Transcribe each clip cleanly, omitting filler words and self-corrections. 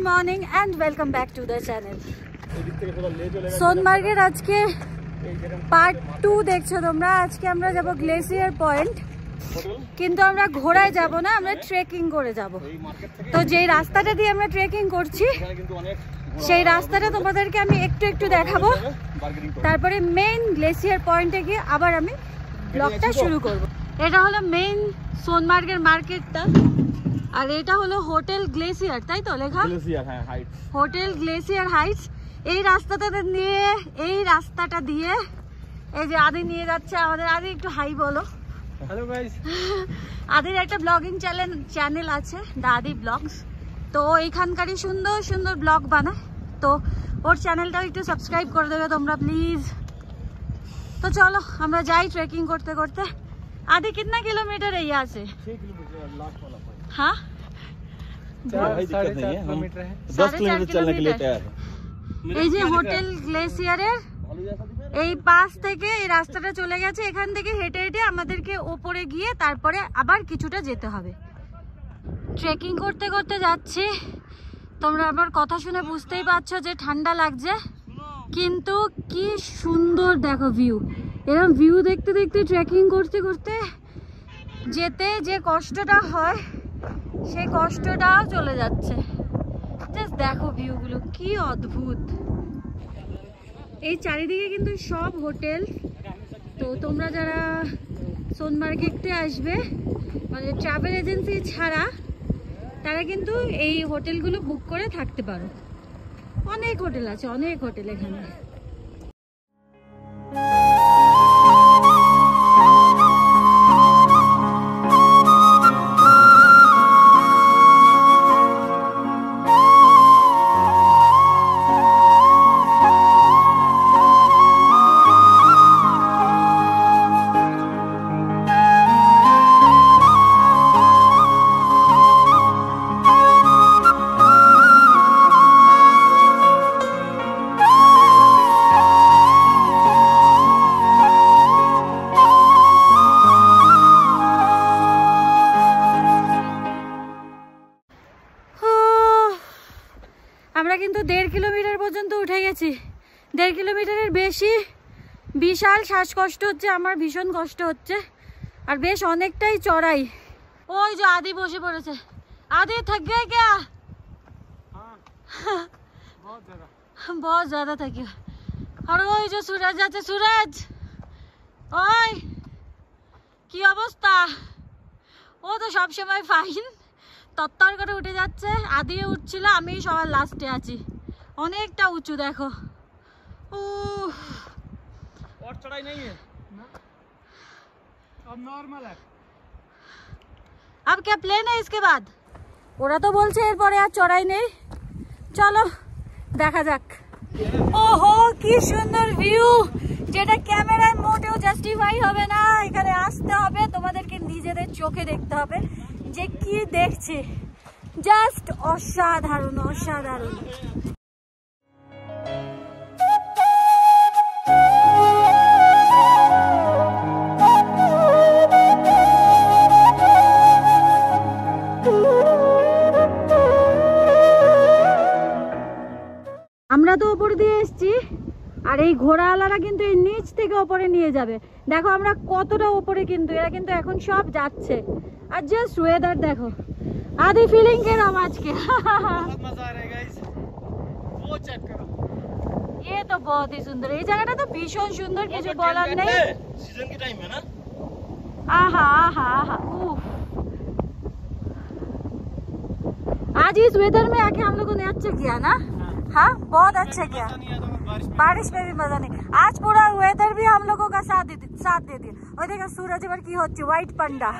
Morning and welcome back to the channel. सोनमार्गের আজকে part 2 দেখছো তোমরা। আজকে আমরা যাব গ্লেসিয়ার পয়েন্ট, কিন্তু আমরা ঘোড়ায় যাব না, আমরা ট্রেকিং করে যাব। তো যেই রাস্তাটা দিয়ে আমরা ট্রেকিং করছি সেই রাস্তাটা তোমাদেরকে আমি একটু একটু দেখাবো, তারপরে মেইন গ্লেসিয়ার পয়েন্টে গিয়ে আবার আমি ব্লগটা শুরু করব। এটা হলো মেইন সোনমার্গের মার্কেটটা, আর এটা হলো হোটেল গ্লেসিয়ার, তাই তো লেখা? Hotel glacier Heights. এই রাস্তাটা দিয়ে এই যে আদি নিয়ে যাচ্ছে আমাদের। আদি একটু হাই বলো। Hello guys. আদির একটা ব্লগিং চ্যানেল আছে, দ্য আদি ব্লগস। তো এইখানকারই সুন্দর সুন্দর ব্লগ বানায়, তো ওর চ্যানেলটাও একটু সাবস্ক্রাইব করে দেবে তোমরা প্লিজ। তো চলো আমরা যাই ট্রেকিং করতে করতে। आधे कितना किलोमीटर है यहाँ से? 6 किलोमीटर लास्ट वाला पॉइंट। हाँ 10 किलोमीटर चलने के लिए तैयार है। এই যে হোটেল গ্লেসিয়ারের এই পাশ থেকে এই রাস্তাটা চলে গেছে, এখান থেকে হেঁটে হেঁটে আমাদেরকে ওপরে গিয়ে তারপরে আবার কিছুটা যেতে হবে। ট্রেকিং করতে করতে যাচ্ছি, তোমরা আমার কথা শুনে বুঝতেই পারছো যে ঠান্ডা লাগছে, কিন্তু কি সুন্দর দেখো ভিউ। এরকম ভিউ দেখতে দেখতে ট্রেকিং করতে করতে যেতে যে কষ্টটা হয় সেই কষ্টটাও চলে যাচ্ছে। জাস্ট দেখো ভিউগুলো কি অদ্ভুত। এই চারিদিকে কিন্তু সব হোটেল। তো তোমরা যারা সোনমার্গেতে আসবে মানে ট্রাভেল এজেন্সি ছাড়া, তারা কিন্তু এই হোটেলগুলো বুক করে থাকতে পারো। অনেক হোটেল আছে, অনেক হোটেল এখানে। আমরা কিন্তু 1.5 কিলোমিটার পর্যন্ত উঠে গেছি। 1.5 কিলোমিটারের বেশি। বিশাল শ্বাসকষ্ট হচ্ছে আমার, ভীষণ কষ্ট হচ্ছে, আর বেশ অনেকটাই চড়াই। ওই যে আদি বসে পড়েছে। আদি থক গয়ে क्या? बहुत ज्यादा थकी। আর ওই যে সুরজ আছে। সুরজ ওই কি অবস্থা? ও তো সবসময় ফাইন, তত্তর করে উঠে যাচ্ছে। আদিও উঠছিল, আমি সবার লাস্টে আছি। অনেকটা উঁচু দেখো। और चढ़ाई नहीं है ना, अब नॉर्मल है। अब क्या प्लेन है इसके बाद? ওরা তো বলছে এরপরে আর চড়াই নেই। চলো দেখা যাক। ওহো কি সুন্দর ভিউ, যেটা ক্যামেরায় মোটেও জাস্টিফাই হবে না। এখানে আসতে হবে, তোমাদেরকে নিজেদের চোখে দেখতে হবে যে কি দেখছি। জাস্ট অসাধারণ অসাধারণ। আমরা তো ওপর দিয়ে এসছি, আর এই ঘোড়াওয়ালারা কিন্তু এই নিচ থেকে ওপরে নিয়ে যাবে। দেখো আমরা কতটা ওপরে, কিন্তু এরা কিন্তু এখন সব যাচ্ছে। আর জাস্ট ওয়েদার দেখো। आधी फीलिंग के रहा आज के। बहुत मजा आ रहा है गाइस, वो चेक करो। ये तो बहुत ही सुंदर है। ये जगह तो भीषण सुंदर, किसी बोला नहीं। सीजन के टाइम है ना। आहा आहा आहा। आज इस वेदर में आके हम लोगों ने अच्छा किया ना। हाँ बहुत अच्छा किया। बारिश में भी मजा नहीं। आज पूरा वेदर भी हम लोगों का साथ दे दिया। और देखो सूरज पर की होती व्हाइट पंडा।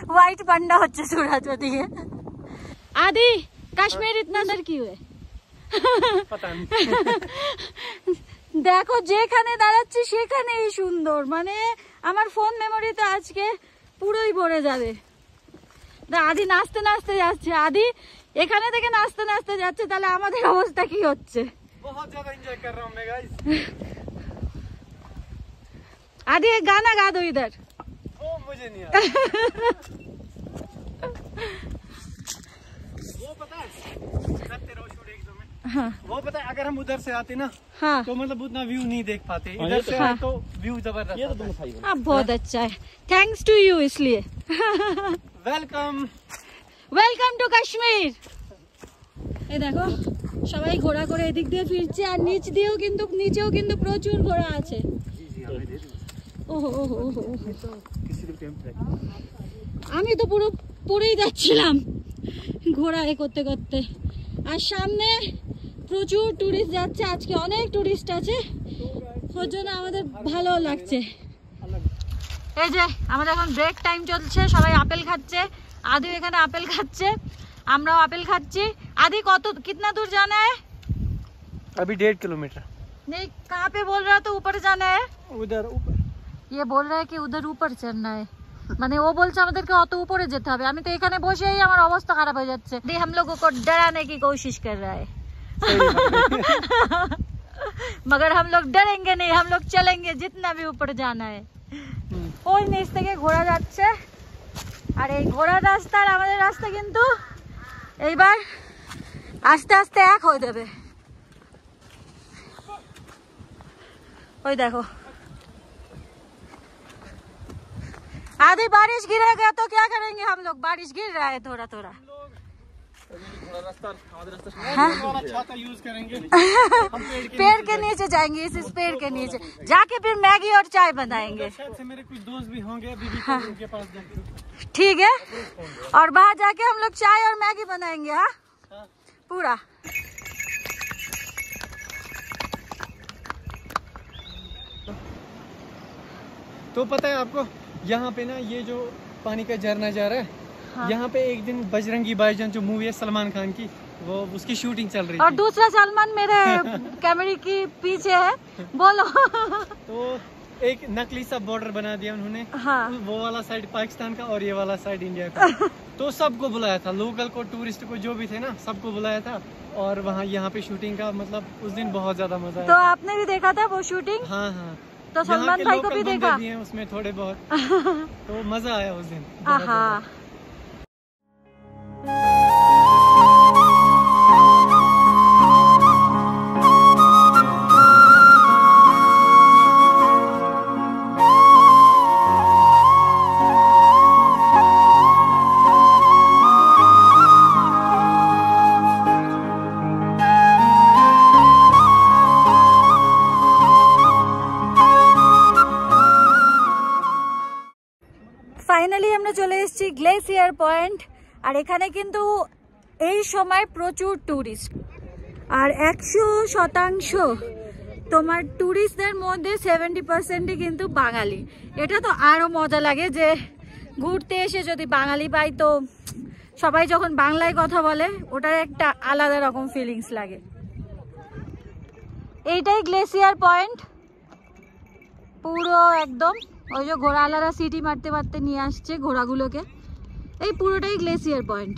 व्हाइट पंडा হচ্ছে सूरज ওদিকে। आदि কাশ্মীর इतना अंदर क्यों है? पता नहीं। দেখো যেখানে দাঁড়াচ্ছি সেখানেই সুন্দর, মানে আমার ফোন মেমোরিতে আজকে পুরোই ভরে যাবে। আদি নাচতে নাচতে যাচ্ছে। আদি এখানে থেকে নাচতে নাচতে যাচ্ছে, তাহলে আমাদের অবস্থা কি হচ্ছে? बहुत ज्यादा एंजॉय कर रहा हूं मैं गाइस। आदि एक गाना गा दो इधर। मुझे नहीं आता। वो पता है हाँ। वो पता है अगर हम उधर से आते ना हाँ तो मतलब उतना व्यू नहीं देख पाते, इधर से हाँ। तो व्यू जबरदस्त। अब बहुत अच्छा है, थैंक्स टू यू इसलिए। Welcome welcome to Kashmir. এই দেখো সবাই ঘোড়া করে এদিক দিয়ে ফিরছে, আর নিচ দিয়েও কিন্তু নিচেও কিন্তু প্রচুর ঘোড়া আছে। ওহো ওহো ওহো, আমি তো পুরোই যাচ্ছিলাম ঘোড়া করতে করতে, আর সামনে প্রচুর টুরিস্ট যাচ্ছে, আজকে অনেক টুরিস্ট আছে, ওর জন্য আমাদের ভালো লাগছে। এই যে আমাদের এখন ব্রেক টাইম চলছে, সবাই আপেল খাচ্ছে, आदि এখানে আপেল খাচ্ছে, আমরাও আপেল খাচ্ছি। आदि कितना दूर जाना है? अभी 1.5 किलोमीटर। नहीं, कहाँ पे बोल रहा तो ऊपर जाना है? उधर ऊपर। ये बोल रहा है कि उधर ऊपर चढ़ना है, মানে ও বলছে আমাদেরকে অত উপরে যেতে হবে। আমি তো এখানে বসেই আমার অবস্থা খারাপ হয়ে যাচ্ছে। দিয়ে हम लोगों को डराने की कोशिश कर रहा है मगर हम लोग डरेंगे नहीं, हम लोग चलेंगे जितना भी ऊपर जाना है। ওই নিচ থেকে ঘোড়া যাচ্ছে, আর এই ঘোড়ার রাস্তা আর আমাদের রাস্তা কিন্তু এইবার আস্তে আস্তে এক হয়ে যাবে। ওই দেখো आधी बारिश गिरेगा तो क्या करेंगे हम लोग, बारिश गिर रहा है थोड़ा थोड़ा। छाता यूज करेंगे पेड़ के नीचे जाएंगे, इस पेड़ के नीचे जाके फिर मैगी और चाय बनाएंगे। शायद से मेरे कुछ दोस्त भी होंगे अभी भी हाँ। उनके पास जाके। ठीक है, और बाहर जाके हम लोग चाय और मैगी बनाएंगे। हाँ हाँ। पूरा तो पता है आपको यहाँ पे ना ये जो पानी का झरना जा रहा है, हाँ। यहाँ पे एक दिन बजरंगी भाईजान जो मूवी है सलमान खान की, वो उसकी शूटिंग चल रही और थी। दूसरा सलमान मेरे कैमरे की पीछे है, बोलो। तो एक नकली सा बॉर्डर बना दिया उन्होंने, हाँ। वो वाला साइड पाकिस्तान का और ये वाला साइड इंडिया का। तो सबको बुलाया था, लोकल को, टूरिस्ट को, जो भी थे ना सबको बुलाया था, और वहाँ यहाँ पे शूटिंग का मतलब उस दिन बहुत ज्यादा मजा आया। तो आपने भी देखा था वो शूटिंग? हाँ हाँ, तो सलमान भाई को भी देखा भी हैं उसमें थोड़े बहुत तो मजा आया उस दिन। हाँ। ফাইনালি আমরা চলে এসেছি গ্লেসিয়ার পয়েন্ট, আর এখানে কিন্তু এই সময় প্রচুর টুরিস্ট, আর 100% তোমার টুরিস্টদের মধ্যে 70% কিন্তু বাঙালি। এটা তো আরো মজা লাগে যে ঘুরতে এসে যদি বাঙালি পাই, তো সবাই যখন বাংলায় কথা বলে ওটার একটা আলাদা রকম ফিলিংস লাগে। এইটাই গ্লেসিয়ার পয়েন্ট পুরো একদম, ওই যে ঘোড়াওয়ালারা সিটি মারতে মারতে নিয়ে আসছে ঘোড়াগুলোকে, এই পুরোটাই গ্লেসিয়ার পয়েন্ট।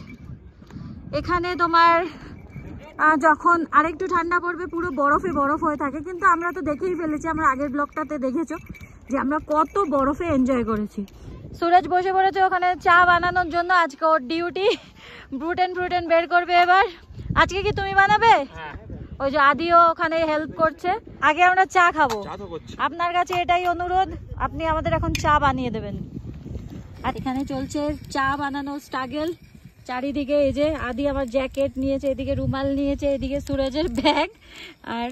এখানে তোমার যখন আরেকটু ঠান্ডা পড়বে পুরো বরফে বরফ হয়ে থাকে, কিন্তু আমরা তো দেখেই ফেলেছি, আমরা আগের ব্লগটাতে দেখেছো যে আমরা কত বরফে এনজয় করেছি। সুরজ বসে পড়েছে ওখানে চা বানানোর জন্য, আজকে ওর ডিউটি, ব্রুটেন বের করবে এবার। আজকে কি তুমি বানাবে? ওই যে আদিও ওখানে হেল্প করছে। আগে আমরা চা খাবো, আপনার কাছে এটাই অনুরোধ, আপনি আমাদের এখন চা বানিয়ে দেবেন। আর এখানে চলছে চা বানানো স্ট্রাগল, চারিদিকে এই যে আদি আমার জ্যাকেট নিয়েছে, এদিকে রুমাল নিয়েছে, এদিকে সুরজের ব্যাগ, আর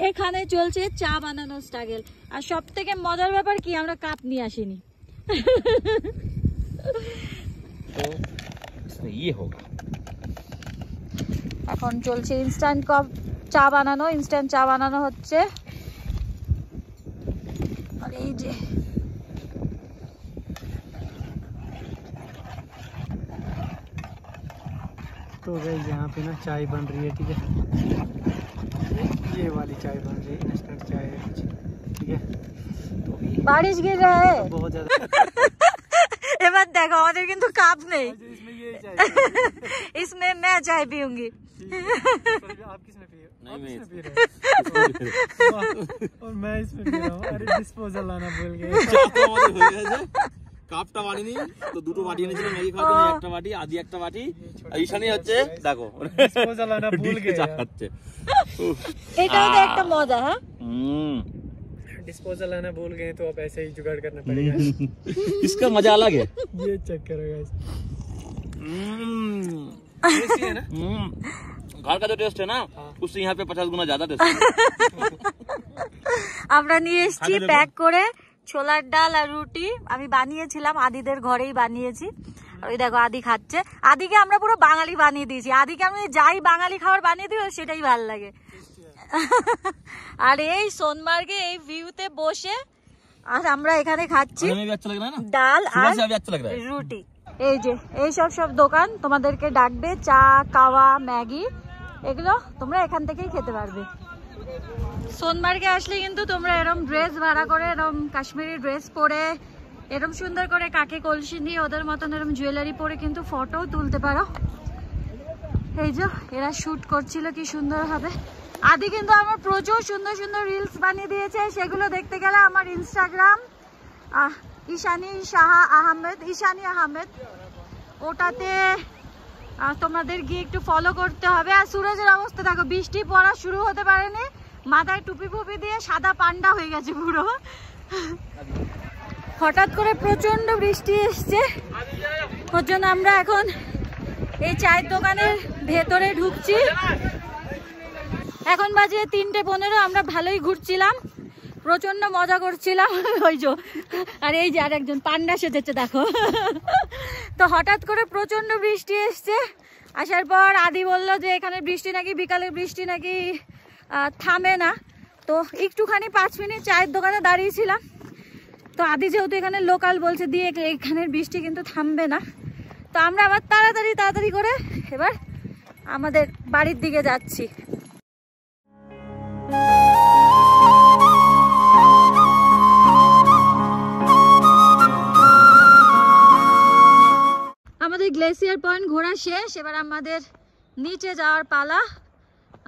এখানে চলছে চা বানানো স্ট্রাগল। আর সব থেকে মজার ব্যাপার কি, আমরা কাপ নিয়ে আসিনি। এখন চলছে ইনস্ট্যান্ট চা বানানো হচ্ছে। আর এই যে तो गाइस यहाँ पे ना चाय बन रही है, ठीक है, ये वाली चाय बन रही है, इंस्टेंट चाय है कुछ, ठीक है। तो बारिश गिर रहा है बहुत ज्यादा। এবার দেখো আমাদের কিন্তু কাপ নেই, इसमें ये चाय इसमें मैं चाय पीऊंगी। आप किसमें पी रहे हो? नहीं, मैं पी रहा हूँ और मैं इसमें पी रहा हूँ। अरे डिस्पोजल लाना भूल गए। কাপটা বানিনি তো দুটো বাটি এনেছিল ম্যাগি খাওয়ার জন্য, একটা বাটি আদি একটা বাটি, আর ঈশানী হচ্ছে দেখো डिस्पोजल आना भूल गए यार। চাচ্ছে। এটাও তো একটা মজা। হ্যাঁ डिस्पोजल आना भूल गए तो अब ऐसे ही जुगाड़ करना पड़ेगा। इसका मजा अलग है। ये चेक करो गाइस, टेस्टी है ना? घर का जो टेस्ट है ना उससे यहाँ पे 50 गुना ज्यादा टेस्ट है। আমরা নিয়ে এসেছি প্যাক করে ছোলার ডাল আর রুটি। আমি বানিয়েছিলাম, আদিদের ঘরেই বানিয়েছি। ওই দেখো আদি খাচ্ছে। আদিকে আমরা পুরো বাঙালি বানিয়ে দিয়েছি। আদিকে আমি যাই বাঙালি খাবার বানিয়ে দিই সেটাই ভালো লাগে। আর এই সোনমার্গে এই ভিউতে বসে আর আমরা এখানে খাচ্ছি ডাল আর রুটি। এই যে এই সব দোকান তোমাদেরকে ডাকবে, চা কাওয়া ম্যাগি এগুলো তোমরা এখান থেকেই খেতে পারবে। সোনমার্গে আসলে কিন্তু তোমরা এরকম ড্রেস ভাড়া করে, এরকম কাশ্মীরি ড্রেস পরে, এরকম সুন্দর করে কাকে কলসি নিয়ে ওদের মতন এরকম জুয়েলারি পরে কিন্তু ফটোও তুলতে পারো। এই যে এরা শুট করছিল কি সুন্দর হবে। আদি কিন্তু আমার প্রচুর সুন্দর সুন্দর রিলস বানিয়ে দিয়েছে, সেগুলো দেখতে গেলে আমার ইনস্টাগ্রাম ঈশানী আহমেদ ওটাতে তোমাদের গিয়ে একটু ফলো করতে হবে। আর সুরজের অবস্থা দেখো, বৃষ্টি পড়া শুরু হতে পারেনি, মাথায় টুপি ফুপি দিয়ে সাদা পান্ডা হয়ে গেছে পুরো। হঠাৎ করে প্রচন্ড বৃষ্টি এসছে, ওর জন্য আমরা এখন এই চায়ের দোকানের ভেতরে ঢুকছি। এখন বাজে 3:15। আমরা ভালোই ঘুরছিলাম, প্রচন্ড মজা করছিলাম। ওই যে আর এই যে আর একজন পান্ডা সেজেছে দেখো। তো হঠাৎ করে প্রচন্ড বৃষ্টি এসছে, আসার পর আদি বলল যে এখানে বৃষ্টি নাকি বিকালে বৃষ্টি নাকি থামে না। তো একটুখানি 5 মিনিট চায়ের দোকানে দাঁড়িয়েছিলাম। তো আদি যেহেতু এখানে লোকাল বলছে দিয়ে এখানের বৃষ্টি কিন্তু থামবে না। তো আমরা আবার তাড়াতাড়ি করে এবার আমাদের বাড়ির দিকে যাচ্ছি। আমাদের গ্লেসিয়ার পয়েন্ট ঘোরা শেষ, এবার আমাদের নিচে যাওয়ার পালা।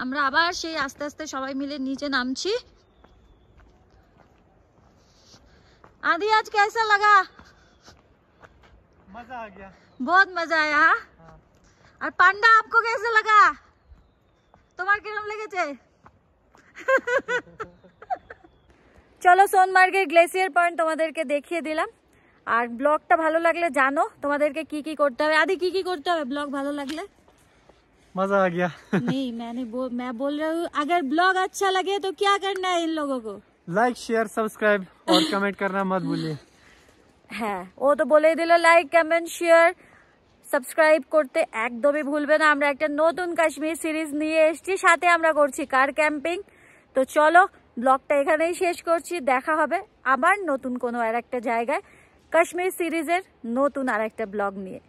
আমরা আবার সেই আস্তে আস্তে সবাই মিলে নিচে নামছি। आदि आज कैसा लगा? मजा आ गया, बहुत मजा आया। और पांडा आपको कैसा लगा? তোমার কিরকম লেগেছে? চলো সোনমার্গের গ্লেসিয়ার পয়েন্ট তোমাদেরকে দেখিয়ে দিলাম। আর ব্লগটা ভালো লাগলে জানো তোমাদেরকে কি কি করতে হবে। আদি কি করতে হবে ব্লগ ভালো লাগলে? मजा आ गया। नहीं मैं बोल रही हूँ अगर ब्लॉग अच्छा लगे तो क्या करना है इन लोगों को? लाइक शेयर सब्सक्राइब और कमेंट करना मत भूलिए। হ্যাঁ ও তো বলেই দিল, লাইক কমেন্ট শেয়ার সাবস্ক্রাইব করতে একদমই ভুলবে না। আমরা একটা নতুন কাশ্মীর সিরিজ নিয়ে এসেছি, সাথে আমরা করছি কার ক্যাম্পিং। তো চলো ব্লগটা এখানেই শেষ করছি, দেখা হবে আবার নতুন কোনো আর একটা জায়গায় কাশ্মীর সিরিজের নতুন আর একটা ব্লগ নিয়ে।